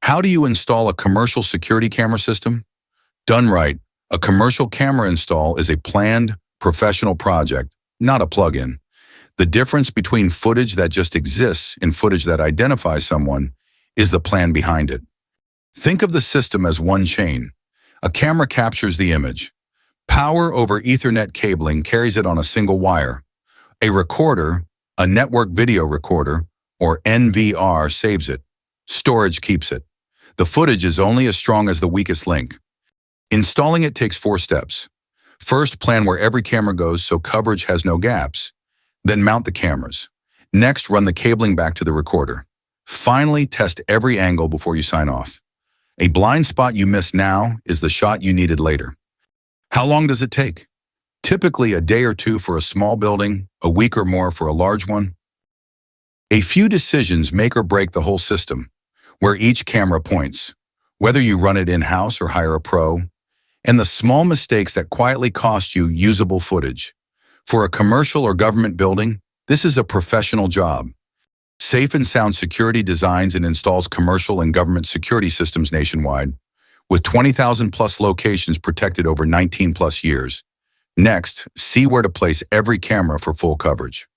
How do you install a commercial security camera system? Done right, a commercial camera install is a planned, professional project, not a plug-in. The difference between footage that just exists and footage that identifies someone is the plan behind it. Think of the system as one chain. A camera captures the image. Power over Ethernet cabling carries it on a single wire. A recorder, a network video recorder, or NVR saves it. Storage keeps it. The footage is only as strong as the weakest link. Installing it takes 4 steps. First, plan where every camera goes so coverage has no gaps. Then mount the cameras. Next, run the cabling back to the recorder. Finally, test every angle before you sign off. A blind spot you miss now is the shot you needed later. How long does it take? Typically a day or 2 for a small building, a week or more for a large one. A few decisions make or break the whole system, where each camera points, whether you run it in-house or hire a pro, and the small mistakes that quietly cost you usable footage. For a commercial or government building, this is a professional job. Safe and Sound Security designs and installs commercial and government security systems nationwide, with 20,000 plus locations protected over 19 plus years. Next, see where to place every camera for full coverage.